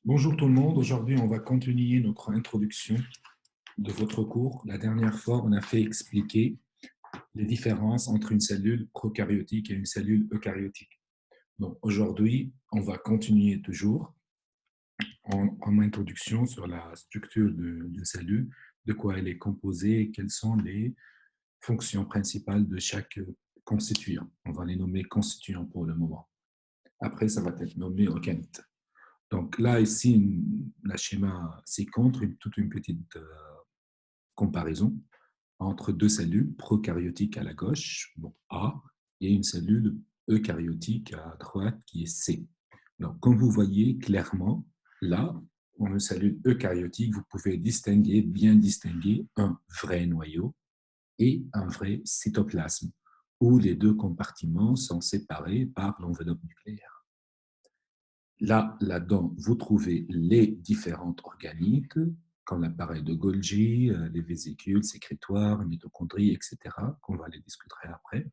Bonjour tout le monde, aujourd'hui on va continuer notre introduction de votre cours. La dernière fois, on a fait expliquer les différences entre une cellule prokaryotique et une cellule eukaryotique. Donc aujourd'hui, on va continuer toujours en introduction sur la structure d'une cellule, de quoi elle est composée, quelles sont les fonctions principales de chaque constituant. On va les nommer constituants pour le moment. Après, ça va être nommé organite. Donc là, ici, la schéma ci-contre, toute une petite comparaison entre deux cellules prokaryotiques à la gauche, donc A, et une cellule eukaryotique à droite qui est C. Donc, comme vous voyez clairement, là, dans une cellule eukaryotique, vous pouvez distinguer, bien distinguer un vrai noyau et un vrai cytoplasme, où les deux compartiments sont séparés par l'enveloppe nucléaire. Là-dedans, vous trouvez les différentes organiques, comme l'appareil de Golgi, les vésicules sécrétoires, les mitochondries, etc., qu'on va les discuter après. Ne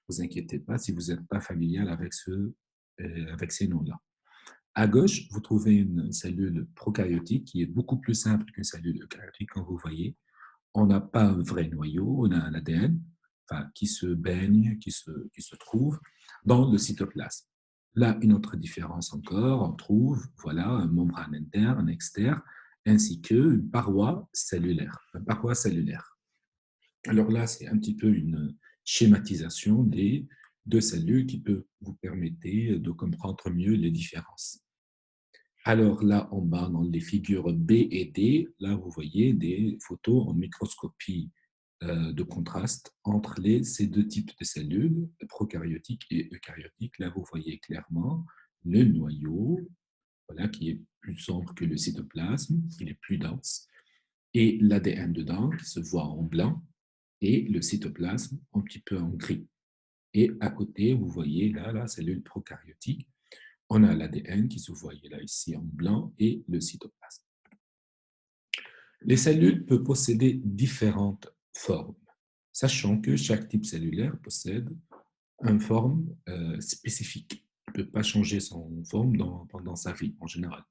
vous inquiétez pas si vous n'êtes pas familial avec ces noms-là. À gauche, vous trouvez une cellule prokaryotique qui est beaucoup plus simple qu'une cellule eukaryotique, comme vous voyez. On n'a pas un vrai noyau, on a un ADN qui se baigne, qui se trouve dans le cytoplasme. Là, une autre différence encore, on trouve voilà, une membrane interne, externe, ainsi qu'une paroi cellulaire. Une paroi cellulaire. Alors là, c'est un petit peu une schématisation des deux cellules qui peut vous permettre de comprendre mieux les différences. Alors là, en bas, dans les figures B et D, là, vous voyez des photos en microscopie de contraste entre ces deux types de cellules, prokaryotiques et eukaryotiques. Là, vous voyez clairement le noyau, voilà, qui est plus sombre que le cytoplasme, il est plus dense, et l'ADN dedans, qui se voit en blanc, et le cytoplasme un petit peu en gris. Et à côté, vous voyez là, la cellule prokaryotique, on a l'ADN qui se voyait là ici en blanc et le cytoplasme. Les cellules peuvent posséder différentes formes, sachant que chaque type cellulaire possède une forme spécifique. Il ne peut pas changer son forme pendant sa vie en général.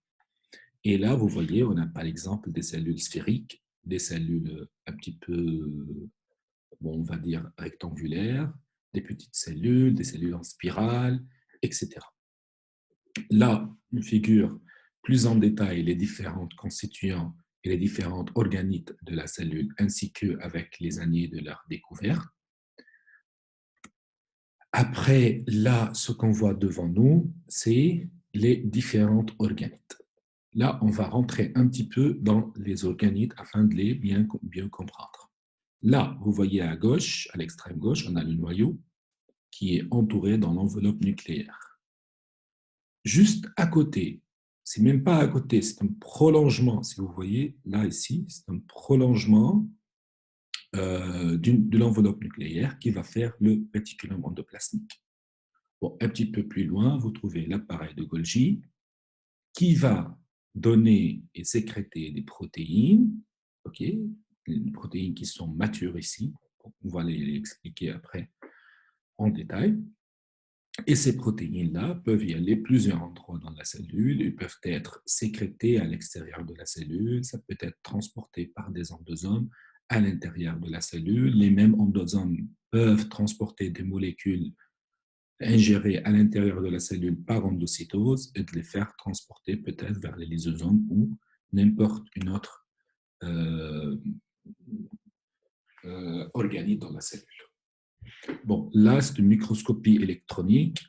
Et là, vous voyez, on a par exemple des cellules sphériques, des cellules un petit peu, bon, on va dire, rectangulaires, des petites cellules, des cellules en spirale, etc. Là, une figure plus en détail les différentes constituants et les différentes organites de la cellule, ainsi qu'avec les années de leur découverte. Après, là, ce qu'on voit devant nous, c'est les différentes organites. Là, on va rentrer un petit peu dans les organites afin de les bien comprendre. Là, vous voyez à gauche, à l'extrême gauche, on a le noyau qui est entouré dans l'enveloppe nucléaire. Juste à côté, c'est même pas à côté, c'est un prolongement. Si vous voyez là ici, c'est un prolongement de l'enveloppe nucléaire qui va faire le réticulum endoplasmique. Bon, un petit peu plus loin, vous trouvez l'appareil de Golgi qui va donner et sécréter des protéines, ok, des protéines qui sont matures ici. On va les expliquer après en détail. Et ces protéines-là peuvent y aller plusieurs endroits dans la cellule, ils peuvent être sécrétées à l'extérieur de la cellule, ça peut être transporté par des endosomes à l'intérieur de la cellule. Les mêmes endosomes peuvent transporter des molécules ingérées à l'intérieur de la cellule par endocytose et de les faire transporter peut-être vers les lysosomes ou n'importe une autre euh, organite dans la cellule. Bon, là, c'est une microscopie électronique.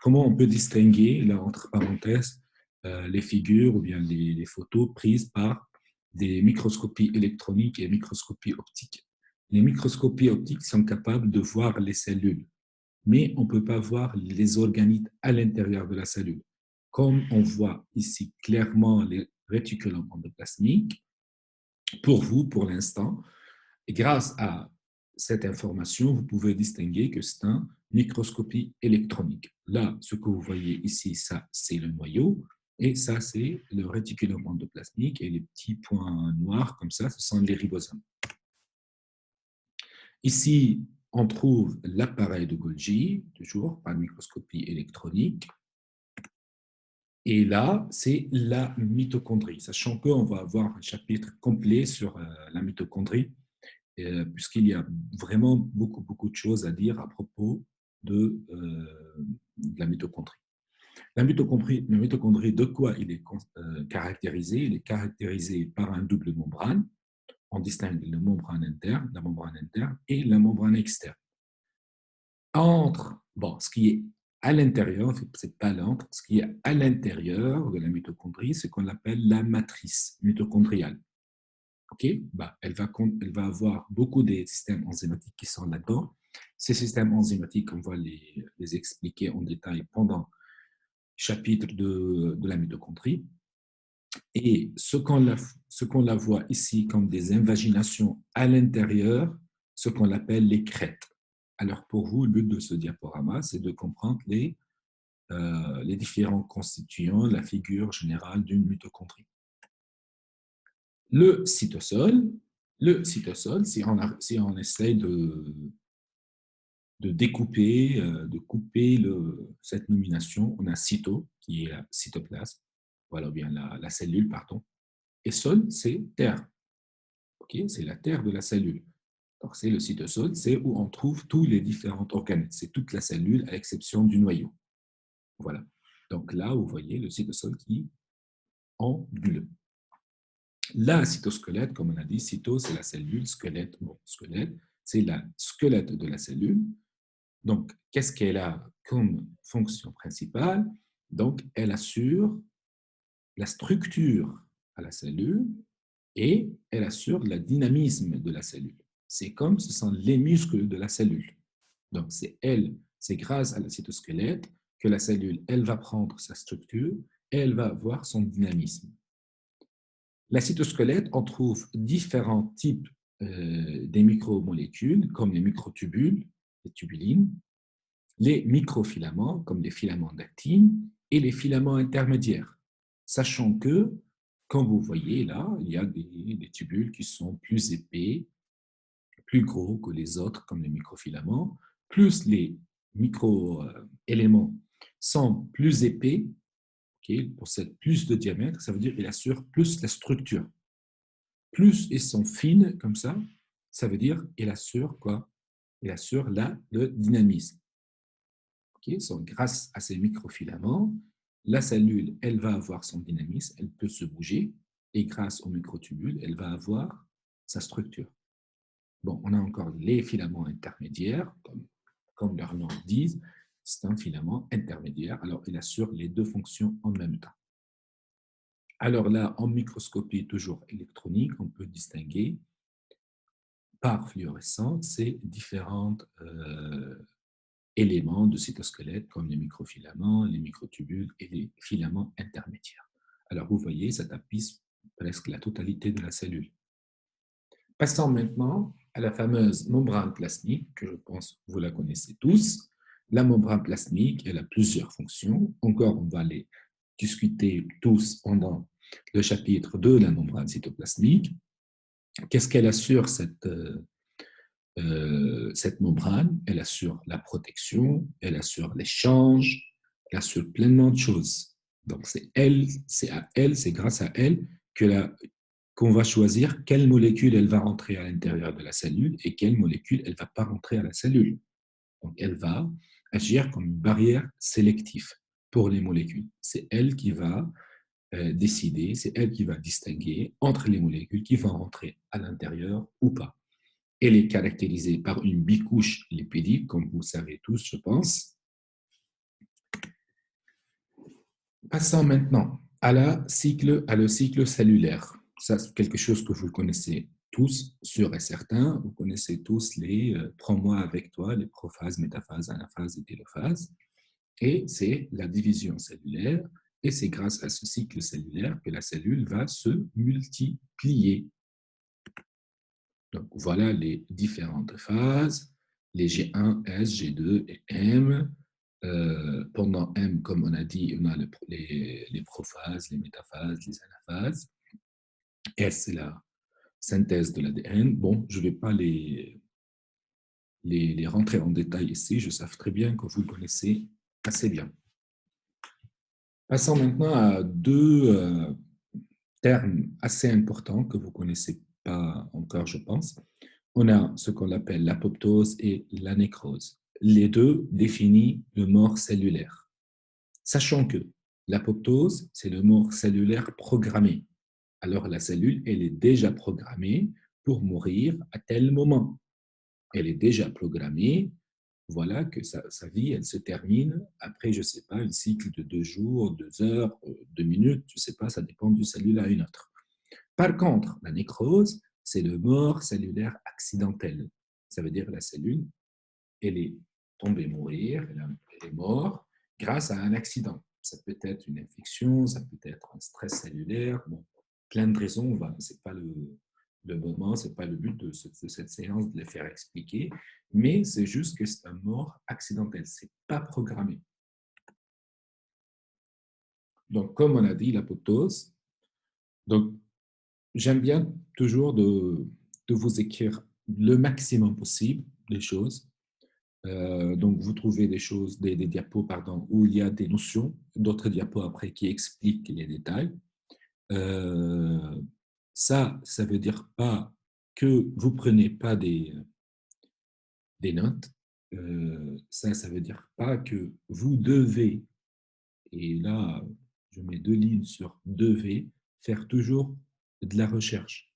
Comment on peut distinguer, là, entre parenthèses, les figures ou bien les photos prises par des microscopies électroniques et microscopies optiques? Les microscopies optiques sont capables de voir les cellules, mais on ne peut pas voir les organites à l'intérieur de la cellule. Comme on voit ici clairement les réticulums endoplasmiques, pour vous, pour l'instant, et grâce à cette information, vous pouvez distinguer que c'est une microscopie électronique. Là, ce que vous voyez ici, ça, c'est le noyau, et ça, c'est le réticulum endoplasmique, et les petits points noirs, comme ça, ce sont les ribosomes. Ici, on trouve l'appareil de Golgi, toujours par microscopie électronique. Et là, c'est la mitochondrie, sachant qu'on va avoir un chapitre complet sur la mitochondrie, puisqu'il y a vraiment beaucoup, beaucoup de choses à dire à propos de la mitochondrie. La mitochondrie, de quoi il est caractérisé? Il est caractérisé par un double membrane. On distingue la membrane interne et la membrane externe. Bon, ce qui est à l'intérieur, c'est pas l'entre, ce qui est à l'intérieur de la mitochondrie, c'est ce qu'on appelle la matrice mitochondriale. Ok, bah, elle va avoir beaucoup des systèmes enzymatiques qui sont là-dedans. Ces systèmes enzymatiques, on va les expliquer en détail pendant le chapitre de la mitochondrie. Et ce qu'on la voit ici comme des invaginations à l'intérieur, ce qu'on appelle les crêtes. Alors pour vous, le but de ce diaporama, c'est de comprendre les différents constituants, la figure générale d'une mitochondrie. Le cytosol, si on essaie de couper cette nomination, on a cyto, qui est la cytoplasme, voilà, ou bien la cellule, pardon, et sol, c'est terre. Okay, c'est la terre de la cellule. Donc, c'est le cytosol, c'est où on trouve tous les différents organes. C'est toute la cellule à l'exception du noyau. Voilà. Donc là, vous voyez le cytosol qui en bulle. La cytosquelette, comme on a dit, cyto, c'est la cellule, squelette, bon, squelette, c'est la squelette de la cellule. Donc, qu'est-ce qu'elle a comme fonction principale? Donc, elle assure la structure à la cellule et elle assure le dynamisme de la cellule. C'est comme ce sont les muscles de la cellule. Donc, c'est grâce à la cytosquelette que la cellule, elle va prendre sa structure et elle va avoir son dynamisme. La cytosquelette, on trouve différents types des micromolécules, comme les microtubules, les tubulines, les microfilaments, comme les filaments d'actine, et les filaments intermédiaires. Sachant que, comme vous voyez là, il y a des tubules qui sont plus épais, plus gros que les autres, comme les microfilaments, plus les micro-éléments sont plus épais, okay, pour cette plus de diamètre, ça veut dire qu'ils assurent plus la structure. Plus ils sont fines comme ça veut dire qu'ils assurent quoi? Ils assurent le dynamisme. Okay, donc, grâce à ces microfilaments, la cellule, elle va avoir son dynamisme, elle peut se bouger, et grâce aux microtubules, elle va avoir sa structure. Bon, on a encore les filaments intermédiaires, comme leur nom le dit, c'est un filament intermédiaire, alors il assure les deux fonctions en même temps. Alors là, en microscopie toujours électronique, on peut distinguer par fluorescence ces différents éléments de cytosquelette comme les microfilaments, les microtubules et les filaments intermédiaires. Alors vous voyez, ça tapisse presque la totalité de la cellule. Passons maintenant à la fameuse membrane plasmique, que je pense que vous la connaissez tous. La membrane plasmique, elle a plusieurs fonctions. Encore, on va les discuter tous pendant le chapitre de la membrane cytoplasmique. Qu'est-ce qu'elle assure, cette membrane? Elle assure la protection, elle assure l'échange, elle assure pleinement de choses. Donc, c'est grâce à elle qu'on va choisir quelle molécule elle va rentrer à l'intérieur de la cellule et quelle molécule elle ne va pas rentrer à la cellule. Donc, elle va agir comme une barrière sélective pour les molécules. C'est elle qui va décider, c'est elle qui va distinguer entre les molécules qui vont rentrer à l'intérieur ou pas. Elle est caractérisée par une bicouche lipidique, comme vous savez tous, je pense. Passons maintenant le cycle cellulaire. Ça, c'est quelque chose que vous connaissez tous, sûr et certain. Vous connaissez tous les prends-moi avec toi, les prophases, métaphases, anaphases et télophases. Et c'est la division cellulaire. Et c'est grâce à ce cycle cellulaire que la cellule va se multiplier. Donc, voilà les différentes phases, les G1, S, G2 et M. Pendant M, comme on a dit, on a les prophases, les métaphases, les anaphases. S, c'est la synthèse de l'ADN. Bon, je ne vais pas les rentrer en détail ici, je sais très bien que vous le connaissez assez bien. Passons maintenant à deux termes assez importants que vous ne connaissez pas encore, je pense. On a ce qu'on appelle l'apoptose et la nécrose. Les deux définissent le mort cellulaire. Sachant que l'apoptose, c'est le mort cellulaire programmé. Alors la cellule, elle est déjà programmée pour mourir à tel moment. Elle est déjà programmée, voilà, que sa vie, elle se termine après, je ne sais pas, un cycle de 2 jours, 2 heures, 2 minutes, je ne sais pas, ça dépend d'une cellule à une autre. Par contre, la nécrose, c'est le mort cellulaire accidentel. Ça veut dire la cellule, elle est tombée mourir, elle est morte grâce à un accident. Ça peut être une infection, ça peut être un stress cellulaire, bon, plein de raisons. Ce n'est pas le moment, ce n'est pas le but de cette séance de les faire expliquer, mais c'est juste que c'est un mort accidentel, ce n'est pas programmé. Donc, comme on a dit, l'apoptose, donc j'aime bien toujours de vous écrire le maximum possible les choses. Donc, vous trouvez des diapos pardon, où il y a des notions, d'autres diapos après qui expliquent les détails. Euh, ça veut dire pas que vous prenez pas des notes. Ça veut dire pas que vous devez, et là, je mets 2 lignes sur devez, faire toujours de la recherche.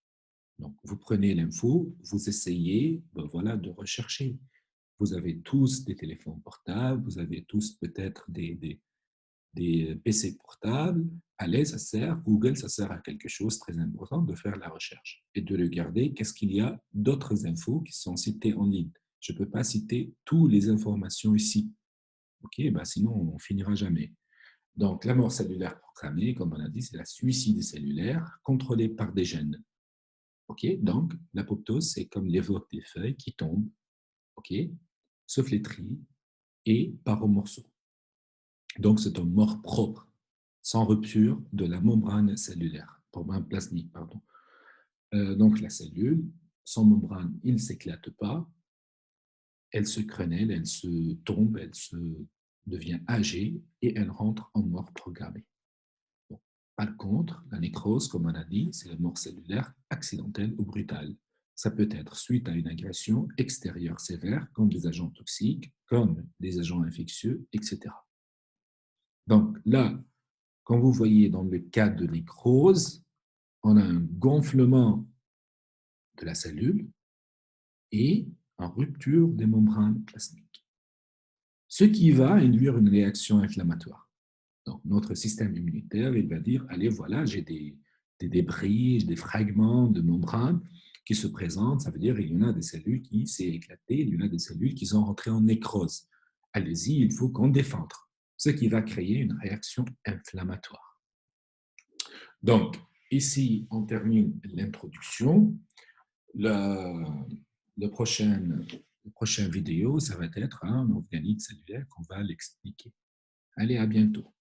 Donc, vous prenez l'info, vous essayez ben voilà, de rechercher. Vous avez tous des téléphones portables, vous avez tous peut-être des PC portables. Allez, ça sert, Google, ça sert à quelque chose de très important de faire la recherche et de regarder qu'est-ce qu'il y a d'autres infos qui sont citées en ligne. Je ne peux pas citer toutes les informations ici. OK, ben sinon, on ne finira jamais. Donc, la mort cellulaire programmée, comme on a dit, c'est la suicide cellulaire contrôlée par des gènes. OK, donc l'apoptose, c'est comme l'évoque des feuilles qui tombent, OK, se flétrit et part au morceau. Donc, c'est un mort propre, sans rupture de la membrane cellulaire, membrane plasmique, pardon. Donc, la cellule, sans membrane, il ne s'éclate pas, elle se quenelle, elle se tombe, elle se devient âgée et elle rentre en mort programmée. Bon. Par contre, la nécrose, comme on a dit, c'est la mort cellulaire accidentelle ou brutale. Ça peut être suite à une agression extérieure sévère, comme des agents toxiques, comme des agents infectieux, etc. Donc là, quand vous voyez dans le cas de nécrose, on a un gonflement de la cellule et une rupture des membranes plasmiques, ce qui va induire une réaction inflammatoire. Donc, notre système immunitaire, il va dire, allez, voilà, j'ai des débris, des fragments de membrane qui se présentent. Ça veut dire qu'il y en a des cellules qui s'est éclatées, il y en a des cellules qui sont rentrées en nécrose. Allez-y, il faut qu'on défende, ce qui va créer une réaction inflammatoire. Donc, ici, on termine l'introduction. Le prochain vidéo, ça va être un organite cellulaire qu'on va l'expliquer. Allez, à bientôt.